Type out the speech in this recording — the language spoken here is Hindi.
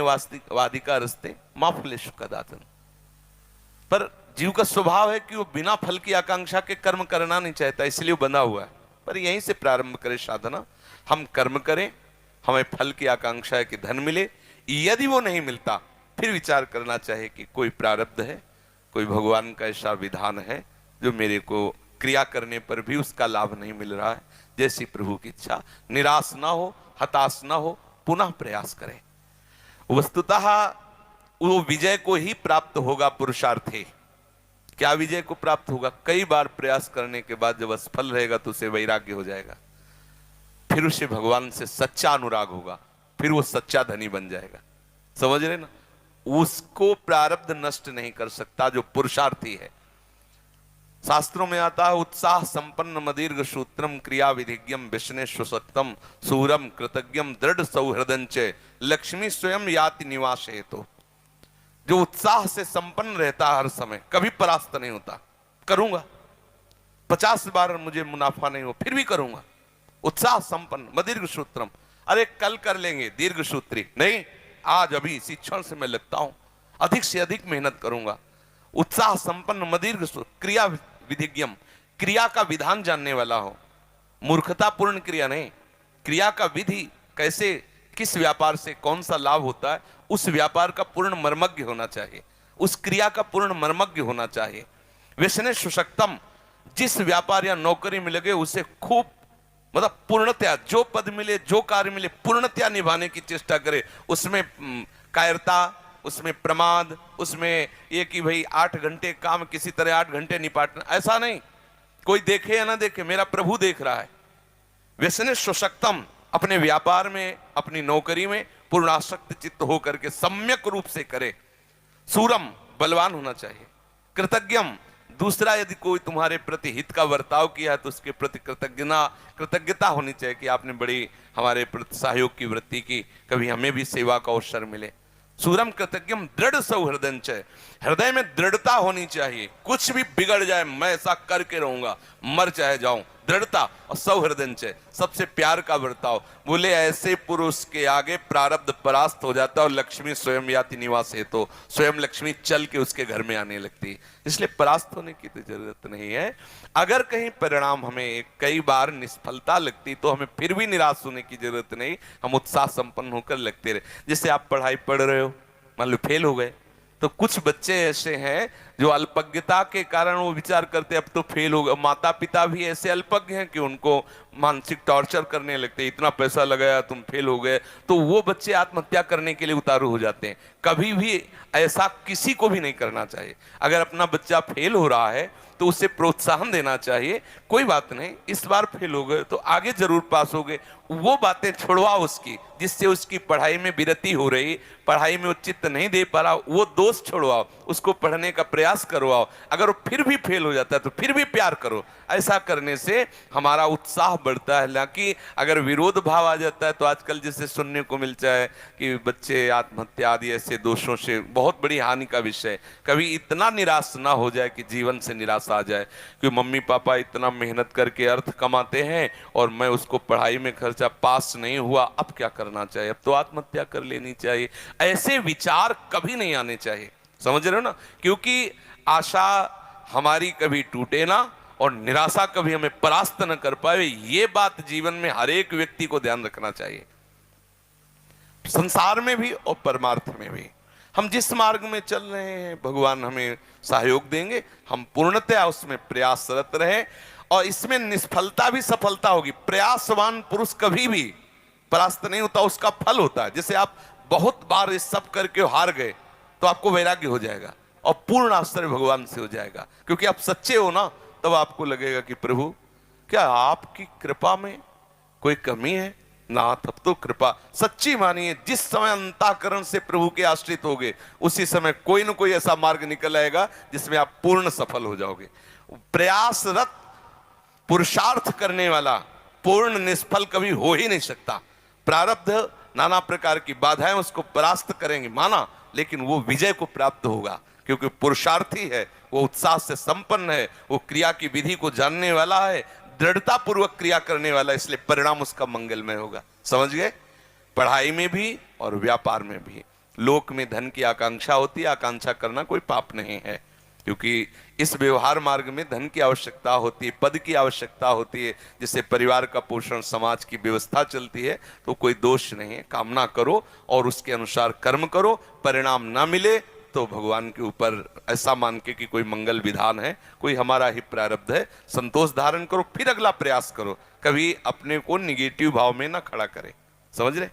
वादिका रस्ते मां फलेषु कदाचन। पर जीव का स्वभाव है कि वो बिना फल की आकांक्षा के कर्म करना नहीं चाहता, इसलिए वो बंधा हुआ है। पर यहीं से प्रारंभ करे साधना, हम कर्म करें, हमें फल की आकांक्षा है कि धन मिले। यदि वो नहीं मिलता फिर विचार करना चाहिए कि कोई प्रारब्ध है, कोई भगवान का ऐसा विधान है जो मेरे को क्रिया करने पर भी उसका लाभ नहीं मिल रहा है। जैसी प्रभु की इच्छा, निराश ना हो, हताश ना हो, पुनः प्रयास करें। वस्तुतः वो विजय को ही प्राप्त होगा पुरुषार्थी। क्या विजय को प्राप्त होगा? कई बार प्रयास करने के बाद जब असफल रहेगा तो उसे वैराग्य हो जाएगा, फिर उसे भगवान से सच्चा अनुराग होगा, फिर वो सच्चा धनी बन जाएगा। समझ रहे ना? उसको प्रारब्ध नष्ट नहीं कर सकता जो पुरुषार्थी है। शास्त्रों में आता है, उत्साह संपन्न मदीर्घ सूत्रम क्रिया विधिज्ञम विष्णे सुसक्तम सूरम कृतज्ञम दृढ़ सौहृदंच लक्ष्मी स्वयं याति निवास हेतु। जो उत्साह से संपन्न रहता है हर समय, कभी परास्त नहीं होता। करूंगा 50 बार मुझे मुनाफा नहीं हो फिर भी करूंगा। उत्साह संपन्न मदीर्घ सूत्रम, अरे कल कर लेंगे, दीर्घ सूत्री नहीं, आज अभी इसी क्षण से मैं लगता हूं, अधिक से अधिक मेहनत करूंगा। उत्साह संपन्न मदीर्घ क्रिया विधिज्ञम, क्रिया का विधान जानने वाला हो, मूर्खतापूर्ण क्रिया नहीं, क्रिया का विधि कैसे, किस व्यापार से कौन सा लाभ होता है, उस व्यापार का पूर्ण मर्मज्ञ होना चाहिए, उस क्रिया का पूर्ण मर्मज्ञ होना चाहिए। विष्णे सुशक्तम, जिस व्यापार या नौकरी में लगे उसे खूब मतलब पूर्णतया, जो पद मिले जो कार्य मिले पूर्णतया निभाने की चेष्टा करे। उसमें कायरता, उसमें प्रमाद, उसमें ये कि भाई 8 घंटे काम किसी तरह 8 घंटे निपाटना, ऐसा नहीं। कोई देखे या ना देखे, मेरा प्रभु देख रहा है। व्यसने सुशक्तम, अपने व्यापार में, अपनी नौकरी में पूर्ण आसक्त चित्त होकर के सम्यक रूप से करे। सूरम, बलवान होना चाहिए। कृतज्ञम, दूसरा यदि कोई तुम्हारे प्रति हित का बर्ताव किया है तो उसके प्रति कृतज्ञता होनी चाहिए कि आपने बड़ी हमारे प्रति सहयोग की वृत्ति की, कभी हमें भी सेवा का अवसर मिले। सूरम कृतज्ञम दृढ़ सौहृदंच, हृदय में दृढ़ता होनी चाहिए। कुछ भी बिगड़ जाए मैं ऐसा करके रहूंगा, मर चाहे जाऊं, दृढ़ता। और सौहृदंच, सबसे प्यार का बर्ताव। बोले ऐसे पुरुष के आगे प्रारब्ध परास्त हो जाता है और लक्ष्मी स्वयं याति निवास है, तो स्वयं लक्ष्मी चल के उसके घर में आने लगती। इसलिए परास्त होने की तो जरूरत नहीं है। अगर कहीं परिणाम हमें कई बार निष्फलता लगती तो हमें फिर भी निराश होने की जरूरत नहीं, हम उत्साह संपन्न होकर लगते रहे। जैसे आप पढ़ाई पढ़ रहे हो, मान लो फेल हो गए, तो कुछ बच्चे ऐसे हैं जो अल्पज्ञता के कारण वो विचार करते अब तो फेल हो गए। माता पिता भी ऐसे अल्पज्ञ हैं कि उनको मानसिक टॉर्चर करने लगते, इतना पैसा लगाया तुम फेल हो गए, तो वो बच्चे आत्महत्या करने के लिए उतारू हो जाते हैं। कभी भी ऐसा किसी को भी नहीं करना चाहिए। अगर अपना बच्चा फेल हो रहा है तो उसे प्रोत्साहन देना चाहिए, कोई बात नहीं, इस बार फेल हो गए तो आगे जरूर पास हो गए। वो बातें छुड़वाओ उसकी, जिससे उसकी पढ़ाई में विरति हो रही, पढ़ाई में वो चित्त नहीं दे पा रहा, वो दोष छुड़वाओ, उसको पढ़ने का प्रयास करवाओ। अगर वो फिर भी फेल हो जाता है तो फिर भी प्यार करो। ऐसा करने से हमारा उत्साह बढ़ता है। हालांकि अगर विरोध भाव आ जाता है तो आजकल जैसे सुनने को मिलता है कि बच्चे आत्महत्या आदि ऐसे दोषों से, बहुत बड़ी हानि का विषय। कभी इतना निराश ना हो जाए कि जीवन से निराश आ जाए कि मम्मी पापा इतना मेहनत करके अर्थ कमाते हैं और मैं उसको पढ़ाई में खर्चा, पास नहीं हुआ, अब क्या करना चाहिए, अब तो आत्महत्या कर लेनी चाहिए। ऐसे विचार कभी नहीं आने चाहिए। समझ रहे हो ना? क्योंकि आशा हमारी कभी टूटे ना और निराशा कभी हमें परास्त न कर पाए, ये बात जीवन में हर एक व्यक्ति को ध्यान रखना चाहिए, संसार में भी और परमार्थ में भी। हम जिस मार्ग में चल रहे हैं भगवान हमें सहयोग देंगे, हम पूर्णतया उसमें प्रयासरत रहे और इसमें निष्फलता भी सफलता होगी। प्रयासवान पुरुष कभी भी परास्त नहीं होता, उसका फल होता है। जैसे आप बहुत बार इस सब करके हार गए तो आपको वैराग्य हो जाएगा और पूर्ण आश्रय भगवान से हो जाएगा, क्योंकि आप सच्चे हो ना। तब आपको लगेगा कि प्रभु क्या आपकी कृपा में कोई कमी है ना? तब तो कृपा सच्ची मानिए, जिस समय अंतःकरण से प्रभु के आश्रित होगे उसी समय कोई ना कोई ऐसा मार्ग निकल आएगा जिसमें आप पूर्ण सफल हो जाओगे। प्रयासरत पुरुषार्थ करने वाला पूर्ण निष्फल कभी हो ही नहीं सकता। प्रारब्ध नाना प्रकार की बाधाएं उसको परास्त करेंगे माना, लेकिन वो विजय को प्राप्त होगा, क्योंकि पुरुषार्थी है, वो उत्साह से संपन्न है, वो क्रिया की विधि को जानने वाला है, दृढ़ता पूर्वक क्रिया करने वाला, इसलिए परिणाम उसका मंगलमय होगा। समझ गए? पढ़ाई में भी और व्यापार में भी लोक में धन की आकांक्षा होती है, आकांक्षा करना कोई पाप नहीं है, क्योंकि इस व्यवहार मार्ग में धन की आवश्यकता होती है, पद की आवश्यकता होती है, जिससे परिवार का पोषण, समाज की व्यवस्था चलती है। तो कोई दोष नहीं है, कामना करो और उसके अनुसार कर्म करो। परिणाम ना मिले तो भगवान के ऊपर ऐसा मान के कि कोई मंगल विधान है, कोई हमारा ही प्रारब्ध है, संतोष धारण करो, फिर अगला प्रयास करो। कभी अपने को निगेटिव भाव में ना खड़ा करे। समझ रहे?